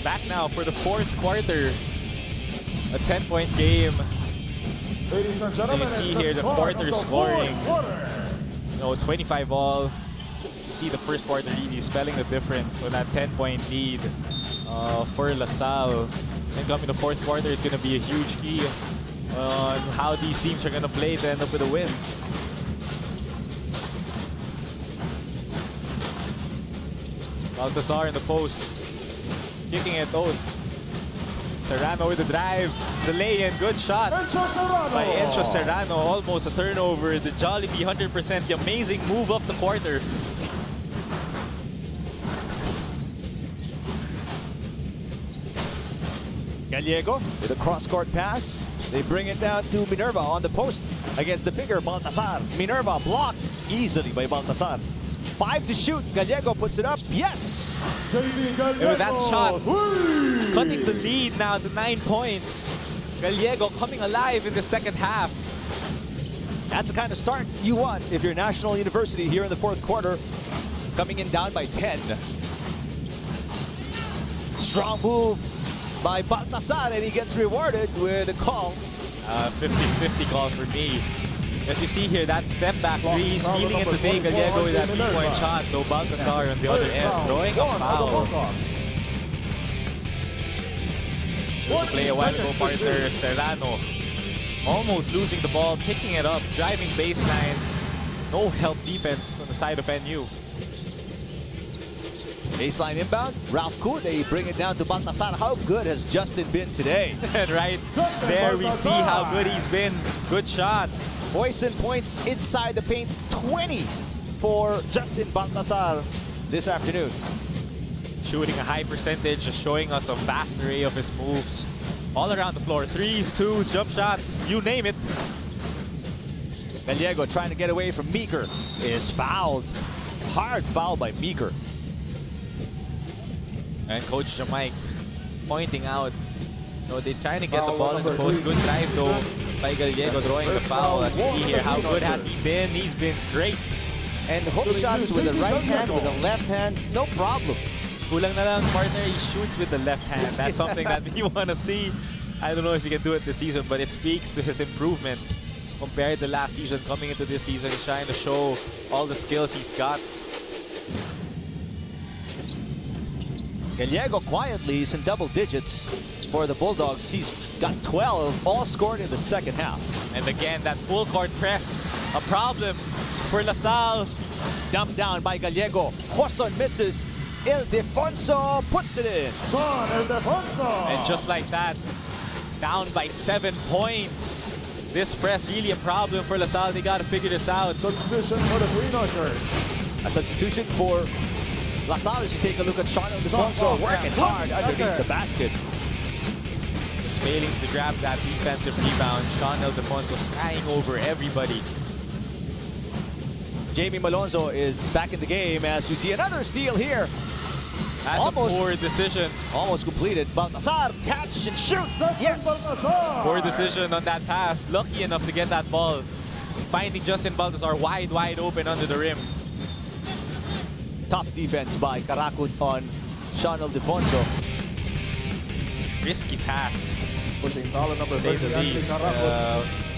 Back now for the fourth quarter. A 10-point game. Ladies and gentlemen, you see here the quarter scoring. 25 all. You see the first quarter really spelling the difference with that 10-point lead for LaSalle. And coming the fourth quarter is going to be a huge key on how these teams are going to play to end up with a win. Baltazar in the post, kicking it out. Serrano with the drive, the lay-in, good shot by Encho Serrano, almost a turnover. The Jollibee 100%, the amazing move of the quarter. Gallego with a cross-court pass. They bring it down to Minerva on the post against the bigger Baltazar. Minerva blocked easily by Baltazar. 5 to shoot. Gallego puts it up. Yes! And with that shot, cutting the lead now to 9 points. Gallego coming alive in the second half. That's the kind of start you want if you're National University here in the fourth quarter. Coming in down by 10. Strong move by Baltazar, and he gets rewarded with a call. 50-50 call for me. As you see here, that step back three, he's feeling it today. Gallego with that 3-point shot. No Baltazar on the other end, throwing a foul. There's a play a while ago, partner Serrano. Almost losing the ball, picking it up, driving baseline. No help defense on the side of NU. Baseline inbound, Ralph Kuh, they bring it down to Baltazar. How good has Justin been today? And right there we see how good he's been. Good shot. Poison points inside the paint, 20 for Justin Baltazar this afternoon. Shooting a high percentage, just showing us a vast array of his moves. All around the floor, threes, twos, jump shots, you name it. Gallego trying to get away from Meeker is fouled. Hard foul by Meeker. And Coach Jamaic pointing out, they're trying to get the ball in the post. Good drive though by Gallego, throwing the foul. As we see here, how good has he been? He's been great. And hook shots with the right hand, with the left hand, no problem. Kulang na lang, partner, he shoots with the left hand. That's something that we want to see. I don't know if he can do it this season, but it speaks to his improvement compared to last season. Coming into this season, he's trying to show all the skills he's got. Gallego quietly is in double digits for the Bulldogs. He's got 12, all scored in the second half. And again, that full court press, a problem for LaSalle. Dumped down by Gallego. Joson misses. Ildefonso puts it in. And just like that, down by 7 points. This press really a problem for LaSalle. They got to figure this out. Substitution for the Green Archers. A substitution for LaSalle as you take a look at Sean Ildefonso working hard underneath the basket. Just failing to grab that defensive rebound. Sean Ildefonso skying over everybody. Jamie Malonzo is back in the game as you see another steal here. That's almost a poor decision. Almost completed. Baltazar, catch and shoot. Yes. Poor decision on that pass. Lucky enough to get that ball. Finding Justin Baltazar wide open under the rim. Tough defense by Karakut on Sean Ildefonso. Risky pass. Pushing foul number Say the 30. least.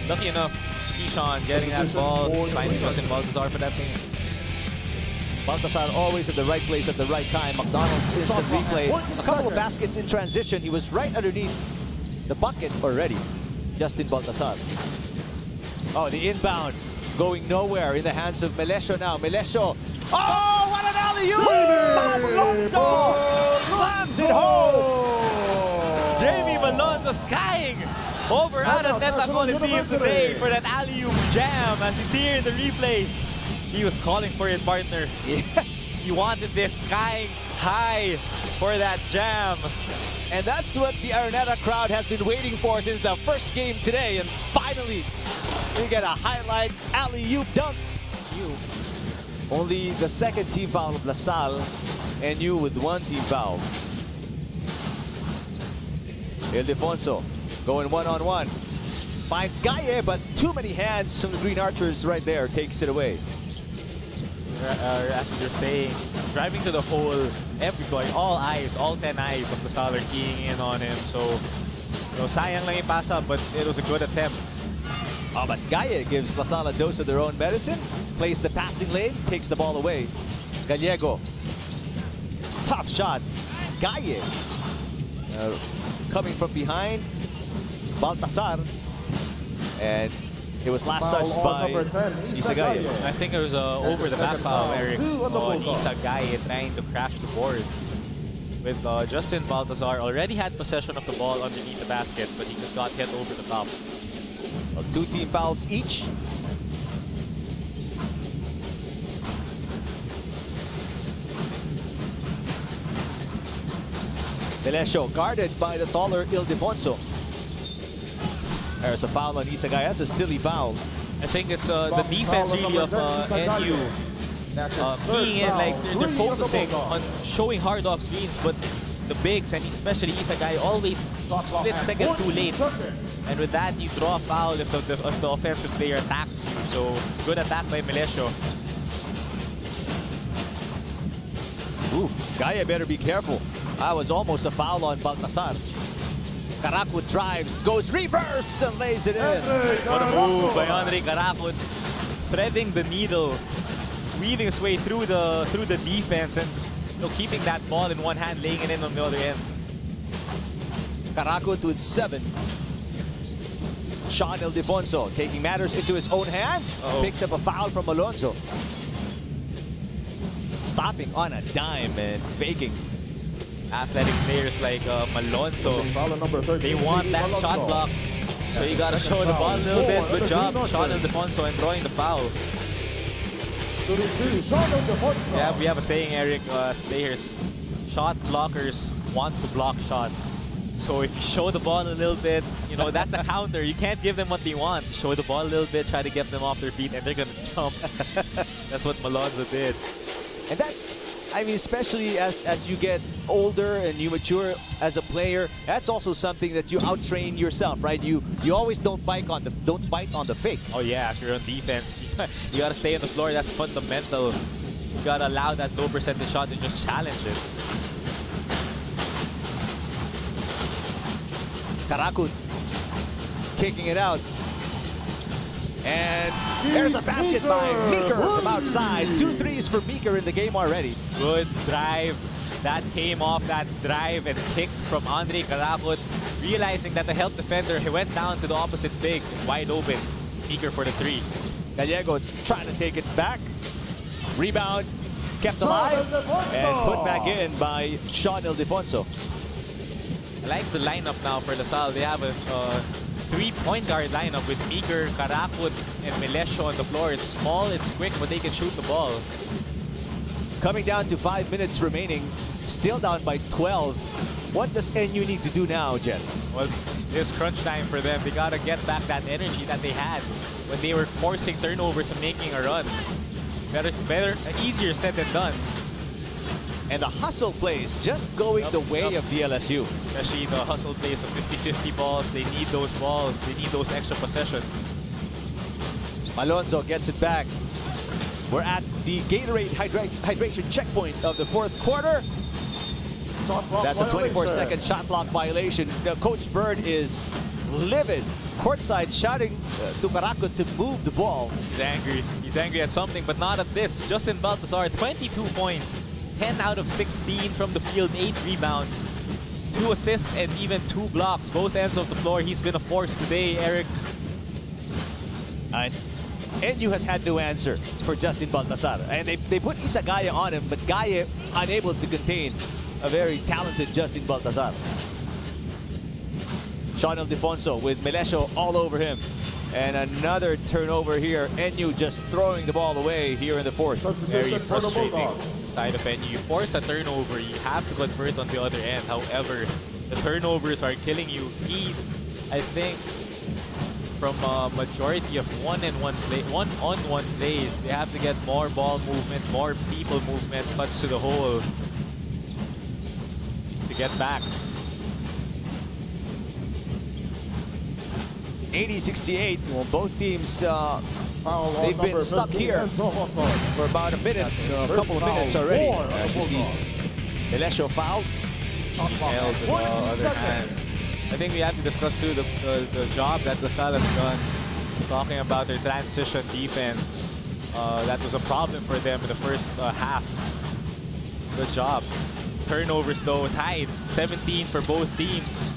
Lucky enough, Keyshawn getting that ball, finding Justin Baltazar for that thing. Baltazar always at the right place at the right time. McDonald's instant replay. A couple of baskets in transition. He was right underneath the bucket already. Justin Baltazar. Oh, the inbound going nowhere in the hands of Melesio now. Melesio. Oh, what an alley-oop! Malonzo slams it home. Jamie Malonzo skying over out of Neta Coliseum today for that alley-oop jam. As we see here in the replay, he was calling for it, partner. Yeah. He wanted this skying high for that jam. And that's what the Araneta crowd has been waiting for since the first game today. And finally, we get a highlight alley-oop dunk. Only the second team foul of LaSalle, and you with one team foul. Ildefonso going one-on-one. Finds Gaye, but too many hands from the Green Archers right there. Takes it away. as we were saying, driving to the hole, everybody, all eyes, all 10 eyes of Salle are keying in on him. So, sayang lang yung pasa, but it was a good attempt. Oh, but Gaye gives LaSalle a dose of their own medicine, plays the passing lane, takes the ball away. Gallego, tough shot. Gaye coming from behind. Baltasar, and it was last touched by Isagaye. I think it was over the back foul, Eric, on Isagaye trying to crash the boards. With Justin Baltazar already had possession of the ball underneath the basket, but he just got hit over the top. Well, 2 team fouls each. Melesio guarded by the taller Ildefonso. There's a foul on Isagaye. That's a silly foul. I think it's the defense really of NU being in, like they're focusing on showing hard off screens, but the bigs, and especially Isagaye, always split second too late. And with that, you draw a foul if the offensive player attacks you. So good attack by Melesio. Ooh, Gaye better be careful. That was almost a foul on Baltasar. Caracud drives, goes reverse, and lays it in. What a move by Andre Caracud, threading the needle, weaving his way through the defense, and keeping that ball in one hand, laying it in on the other end. Caracud with 7. Sean Ildefonso taking matters into his own hands. Picks up a foul from Alonso. Stopping on a dime and faking. Athletic players like Malonzo, they want that shot block. So you gotta show the ball a little bit. Good job, Sean Ildefonso, and drawing the foul. Yeah, we have a saying, Eric, as players, shot blockers want to block shots. So if you show the ball a little bit, that's a counter. You can't give them what they want. Show the ball a little bit, try to get them off their feet, and they're gonna jump. That's what Malonzo did. And that's, I mean, especially as you get older and you mature as a player, that's also something that you out-train yourself, right? You always don't bite on the fake. Oh yeah, if you're on defense, you gotta stay on the floor. That's fundamental. You gotta allow that low percentage shot and just challenge it. Caracud kicking it out. And there's a basket by Meeker from outside. 2 threes for Meeker in the game already. Good drive. That came off that drive and kick from Andre Caracud. Realizing that the help defender, he went down to the opposite big, wide open. Meeker for the 3. Gallego trying to take it back. Rebound kept alive and put back in by Sean Ildefonso. I like the lineup now for LaSalle. They have a 3-point guard lineup with Meeker, Caracud, and Melesio on the floor. It's small, it's quick, but they can shoot the ball. Coming down to 5 minutes remaining, still down by 12. What does NU need to do now, Jen? Well, it's crunch time for them. They gotta get back that energy that they had when they were forcing turnovers and making a run. Better, easier said than done. And the hustle plays just going the way of DLSU. Especially the hustle plays of 50-50 balls. They need those balls. They need those extra possessions. Alonso gets it back. We're at the Gatorade hydration checkpoint of the 4th quarter. That's a 24-second shot clock violation. Coach Bird is livid. Courtside shouting to Caracud to move the ball. He's angry. He's angry at something, but not at this. Justin Baltazar, 22 points. 10 out of 16 from the field, 8 rebounds, 2 assists, and even 2 blocks. Both ends of the floor. He's been a force today, Eric. NU has had no answer for Justin Baltazar. And they put Isagaye on him, but Gaye unable to contain a very talented Justin Baltazar. Sean Ildefonso with Melesio all over him. And another turnover here. NU just throwing the ball away here in the 4th. Very frustrating side of NU. You force a turnover, you have to convert on the other end. However, the turnovers are killing you. I think, from a majority of one-on-one plays, they have to get more ball movement, more people movement, touch to the hole to get back. 80-68. Well, both teams Foul on They've been number stuck 15, here Enzo Johnson. for about a minute, a First couple of foul, minutes already. 4 As you see, Bulldogs. DLSU fouled. Shot clock Held at with the 14 other hand. seconds. I think we have to discuss too the job that Salle has done. Talking about their transition defense, that was a problem for them in the first half. Good job. Turnovers though tied, 17 for both teams.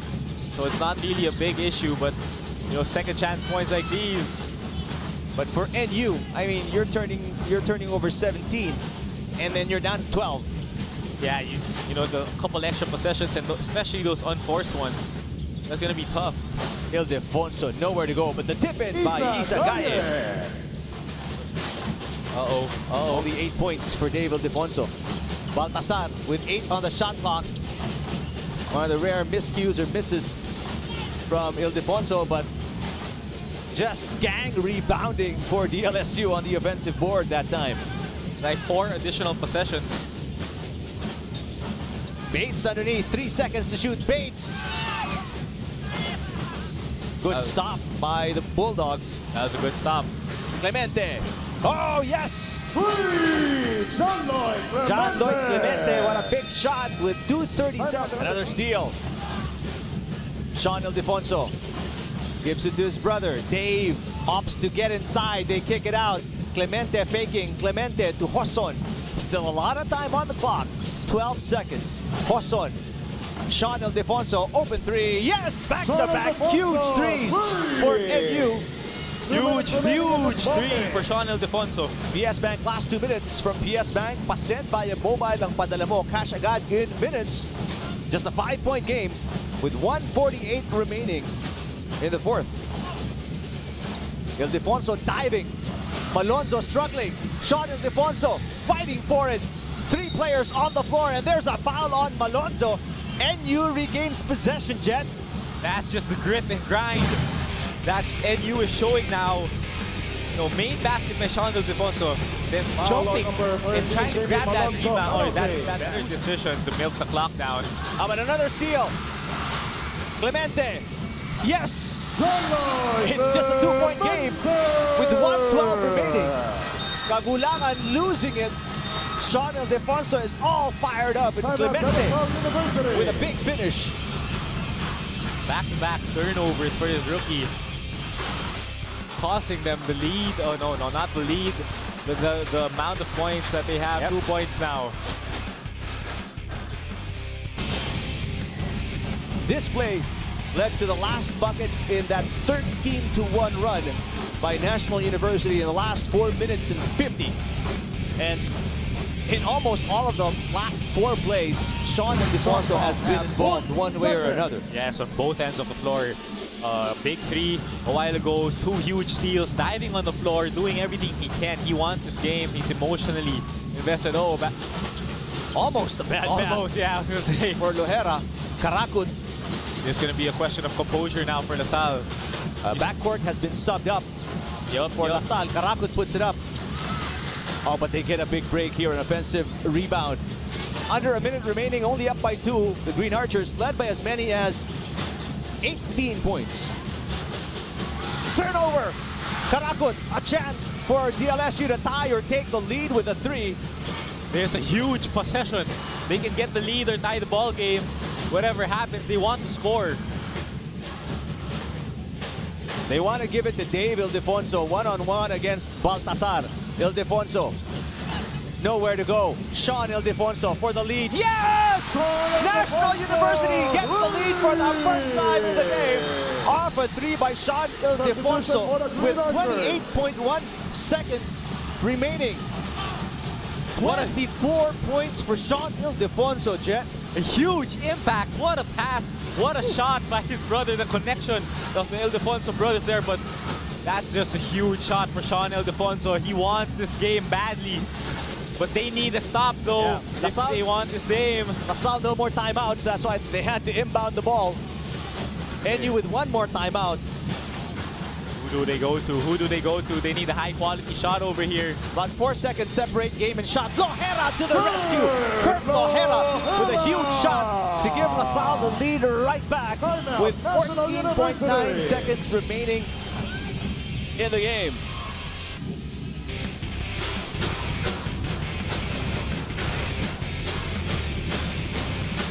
So it's not really a big issue, but you know, second chance points like these. But for NU, I mean, you're turning over 17, and then you're down to 12. Yeah, you know, the couple extra possessions, and especially those unforced ones, that's gonna be tough. Ildefonso nowhere to go, but the tip in by Isa Gaye. Only 8 points for Dave Ildefonso. Baltasar with 8 on the shot clock. One of the rare miscues or misses from Ildefonso, but just gang rebounding for DLSU on the offensive board that time. Like 4 additional possessions. Bates underneath, 3 seconds to shoot. Bates. Good stop by the Bulldogs. That was a good stop. Clemente. Oh, yes! John Lloyd Clemente. John Lloyd Clemente, what a big shot with 2:37. Another steal. Sean Ildefonso gives it to his brother. Dave opts to get inside. They kick it out. Clemente faking. Clemente to Hoson. Still a lot of time on the clock. 12 seconds. Hoson. Sean Ildefonso, open 3. Yes, back-to-back huge threes for NU. Huge 3 for Sean Ildefonso. PS Bank last 2 minutes from PS Bank. Pasend via mobile ang padala mo. Cash agad in minutes. Just a 5-point game with 1:48 remaining in the fourth. Ildefonso diving. Malonzo struggling. Sean Ildefonso fighting for it. 3 players on the floor, and there's a foul on Malonzo. NU regains possession, Jet. That's just the grit and grind that NU is showing now. You know, main basket by Sean Ildefonso, then choking and trying to grab that rebound. Oh, that good decision to milk the clock down. How about another steal? Clemente. Yes! It's just a 2-point game with 1:12 remaining. Kagulangan losing it. Sean Ildefonso is all fired up. It's Clemente with a big finish. Back-to-back turnovers for his rookie, costing them the lead. Oh no, not the lead. The amount of points that they have. 2 points now. This play led to the last bucket in that 13-1 run by National University in the last 4 minutes and 50. And in almost all of the last 4 plays, Sean Ildefonso has been involved one way or another. Yes, on both ends of the floor. Big 3 a while ago, 2 huge steals, diving on the floor, doing everything he can. He wants this game. He's emotionally invested. Oh, Almost a bad pass. almost, yeah, I was going to say. For Lohera, Karakut. It's going to be a question of composure now for Salle. Backcourt has been subbed up for Salle. Karakut puts it up. Oh, but they get a big break here, an offensive rebound. Under a minute remaining, only up by 2. The Green Archers led by as many as 18 points. Turnover. Karakut, a chance for DLSU to tie or take the lead with a 3. There's a huge possession. They can get the lead or tie the ball game. Whatever happens, they want to score. They want to give it to Dave Ildefonso, one-on-one against Baltasar. Ildefonso, nowhere to go. Sean Ildefonso for the lead. Yes! National University gets the lead for the first time in the game. Off a 3 by Sean Ildefonso with 28.1 seconds remaining. 24 points for Sean Ildefonso, Jet. A huge impact. What a pass. What a shot by his brother. The connection of the Ildefonso brothers there, but that's just a huge shot for Sean Ildefonso. He wants this game badly, but they need a stop though if they want this game. Salle no more timeouts. That's why they had to inbound the ball. NU with 1 more timeout. Who do they go to? Who do they go to? They need a high-quality shot over here. About 4 seconds separate game and shot. Lohera to the rescue. Kurt Lohera with a huge shot to give LaSalle the lead right back with 14.9 seconds remaining in the game.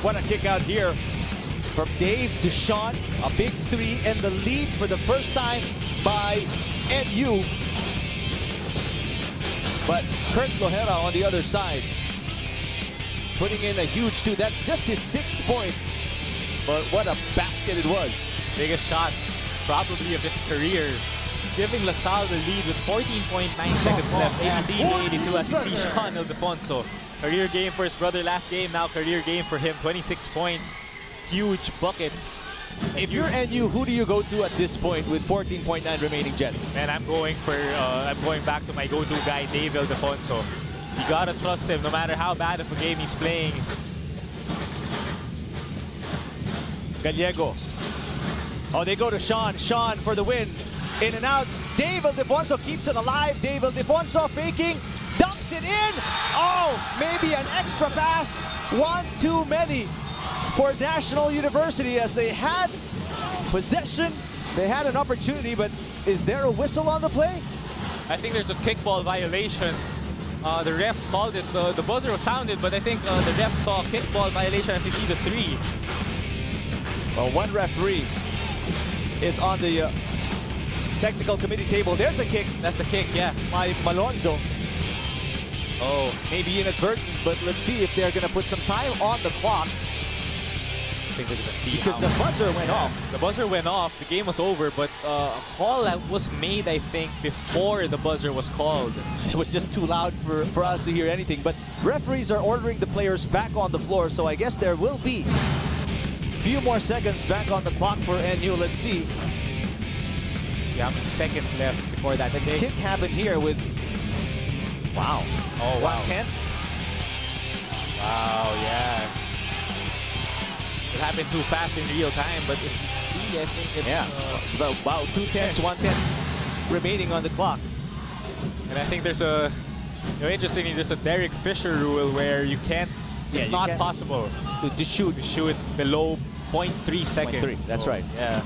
What a kick out here from Dave to Sean. A big three and the lead for the first time by NU. But Kurt Lohera on the other side, putting in a huge two. That's just his 6th point. But what a basket it was. Biggest shot probably of his career. Giving LaSalle the lead with 14.9 seconds left. 83-82 as you see Sean Ildefonso. Career game for his brother last game. Now career game for him. 26 points. Huge buckets. If you're NU, who do you go to at this point with 14.9 remaining, Jet? Man, I'm going back to my go-to guy, Dave Ildefonso. You gotta trust him no matter how bad of a game he's playing. Gallego. Oh, they go to Sean. Sean for the win. In and out. Dave Ildefonso keeps it alive. Dave Ildefonso faking. Dumps it in. Oh, maybe an extra pass. One too many for National University as they had possession. They had an opportunity, but is there a whistle on the play? I think there's a kickball violation. The refs called it. The buzzer was sounded, but I think the refs saw a kickball violation as you see the 3. Well, one referee is on the technical committee table. There's a kick. That's a kick, yeah. By Malonzo. Oh, Maybe inadvertent, but let's see if they're going to put some time on the clock. I think we're going to see Because the buzzer went off. The buzzer went off. The game was over, but a call that was made, I think, before the buzzer was called. It was just too loud for us to hear anything. But referees are ordering the players back on the floor, so I guess there will be a few more seconds back on the clock for NU. Let's see. Yeah, how many seconds left before that The kick? kick happened here with, wow. Oh, wow. 1/10. Wow, yeah. It happened too fast in real time, but as we see, I think it's... Yeah, wow, 2/10, 1/10 remaining on the clock. And I think there's a... interestingly, there's a Derek Fisher rule where you can't... It's you not can't- possible To shoot. to shoot below 0.3 seconds. 0.3, that's So, right. Yeah.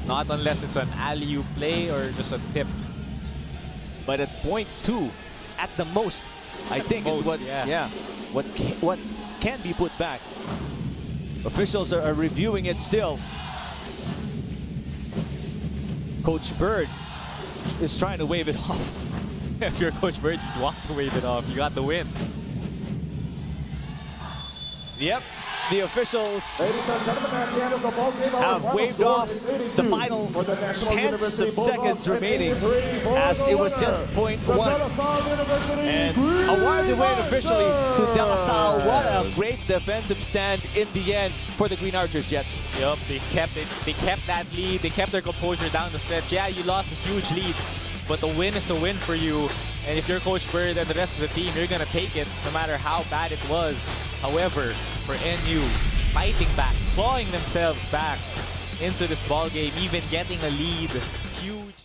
Not unless it's an alley-oop play or just a tip. But at 0.2, at the most, I think most, is what, yeah. what can be put back. Officials are reviewing it still. Coach Bird is trying to wave it off. If you're Coach Bird, you'd want to wave it off. You got the win. Yep, the officials Ladies and gentlemen, at the end of the ball game, our have final waved score off is 82 the final for the National tenths University of seconds Bulldogs and remaining 83 for as the it was winner, just the 0.1. De La Salle University And Green awarded the win officially to De La Salle. What a Archers. great defensive stand in the end for the Green Archers, Jet. Yup, they kept it. They kept that lead. They kept their composure down the stretch. Yeah, you lost a huge lead, but the win is a win for you. And if you're Coach Bird and the rest of the team, you're gonna take it no matter how bad it was. However, for NU, fighting back, clawing themselves back into this ball game, even getting a lead, huge.